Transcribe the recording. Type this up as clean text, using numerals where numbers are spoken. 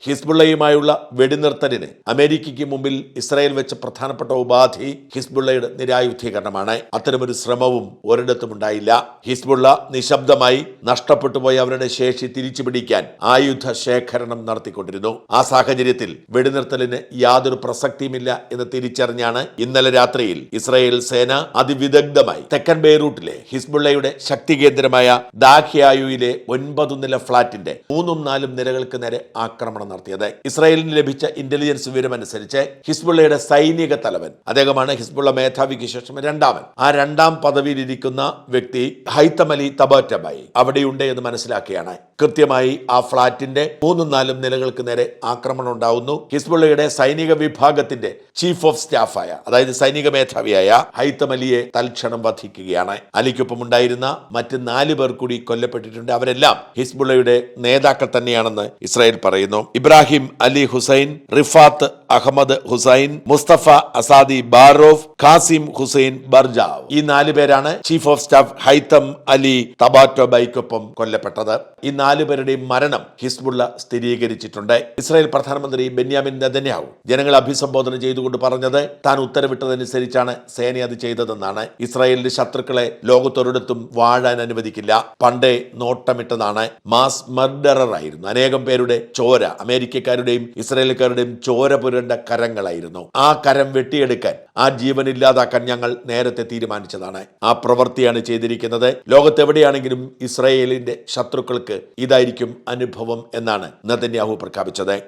ഹിസ്ബുള്ളയുമായുള്ള വെടിനിർത്തലിന് അമേരിക്കയ്ക്ക് മുമ്പിൽ ഇസ്രായേൽ വെച്ച പ്രധാനപ്പെട്ട ഉപാധി ഹിസ്ബുള്ളയുടെ നിരായുധീകരണമാണ്. അത്തരമൊരു ശ്രമവും ഒരിടത്തും ഉണ്ടായില്ല. ഹിസ്ബുള്ള നിശബ്ദമായി നഷ്ടപ്പെട്ടുപോയ അവരുടെ ശേഷി തിരിച്ചുപിടിക്കാൻ ആയുധ ശേഖരണം നടത്തിക്കൊണ്ടിരുന്നു. ആ സാഹചര്യത്തിൽ വെടിനിർത്തലിന് യാതൊരു പ്രസക്തിയുമില്ല എന്ന് തിരിച്ചറിഞ്ഞാണ് ഇന്നലെ രാത്രിയിൽ ഇസ്രായേൽ സേന അതിവിദഗ്ധമായി തെക്കൻ ബെയ്റൂട്ടിലെ ഹിസ്ബുള്ളയുടെ ശക്തി കേന്ദ്രമായ ദാഖ്യായുയിലെ 9 നില ഫ്ളാറ്റിന്റെ 3-4 നിലകൾക്ക് നേരെ ആക്രമണം നടത്തിയത്. ഇസ്രായേലിന് ലഭിച്ച ഇന്റലിജൻസ് വിവരമനുസരിച്ച് ഹിസ്ബുള്ളയുടെ സൈനിക തലവൻ, അദ്ദേഹമാണ് ഹിസ്ബുള്ള മേധാവിക്ക് ശേഷം രണ്ടാമൻ, ആ രണ്ടാം പദവിയിലിരിക്കുന്ന വ്യക്തി ഹൈത്തം അലി തബാറ്റബായി അവിടെയുണ്ട് എന്ന് മനസ്സിലാക്കിയാണ് കൃത്യമായി ആ ഫ്ളാറ്റിന്റെ 3-4 നിലകൾക്ക് നേരെ ആക്രമണം ഉണ്ടാവുന്നു. ഹിസ്ബുള്ളയുടെ സൈനിക വിഭാഗത്തിന്റെ ചീഫ് ഓഫ് സ്റ്റാഫായ, അതായത് സൈനിക മേധാവിയായ ഹൈത്തം അലിയെ തൽക്ഷണം വധിക്കുകയാണ്. അലിക്കൊപ്പം ഉണ്ടായിരുന്ന മറ്റ് 4 പേർ കൂടി കൊല്ലപ്പെട്ടിട്ടുണ്ട്. അവരെല്ലാം ഹിസ്ബുള്ളയുടെ നേതാക്കൾ തന്നെയാണെന്ന് ഇസ്രായേൽ പറയുന്നു. Ibrahim Ali Hussein, Rifaat Ahmad Hussein, Mustafa Asadi Barof, Qasim Hussein Barjaw, ഈ 4 പേരാണ് chief of staff Haitham Ali തബാറ്റോബൈക്കൊപ്പം കൊല്ലപ്പെട്ടത്. ഈ 4 പേരുടെയും മരണം ഹിസ്ബുള്ള സ്ഥിരീകരിച്ചിട്ടുണ്ട്. ഇസ്രായേൽ പ്രധാനമന്ത്രി ബെന്യാമിൻ നെതന്യാഹു ജനങ്ങളെ അഭിസംബോധന ചെയ്തുകൊണ്ട് പറഞ്ഞത് താൻ ഉത്തരവിട്ടതനുസരിച്ചാണ് സേന അത് ചെയ്തതെന്നാണ്. ഇസ്രായേലിന്റെ ശത്രുക്കളെ ലോകത്തൊരിടത്തും വാഴാൻ അനുവദിക്കില്ല. പണ്ടേ നോട്ടമിട്ടതാണ്. മാസ് മർഡറർ ആയിരുന്നു. അനേകം പേരുടെ ചോര, അമേരിക്കക്കാരുടെയും ഇസ്രായേൽക്കാരുടെയും ചോര പുരണ്ട കരങ്ങളായിരുന്നു. ആ കരം വെട്ടിയെടുക്കാൻ, ആ ജീവൻ ഇല്ലാതാക്കാൻ ഞങ്ങൾ നേരത്തെ തീരുമാനിച്ചതാണ്. ആ പ്രവൃത്തിയാണ് ചെയ്തിരിക്കുന്നത്. ലോകത്തെവിടെയാണെങ്കിലും ഇസ്രായേലിന്റെ ശത്രുക്കൾക്ക് ഇതായിരിക്കും അനുഭവം എന്നാണ് നെതന്യാഹു പ്രഖ്യാപിച്ചത്.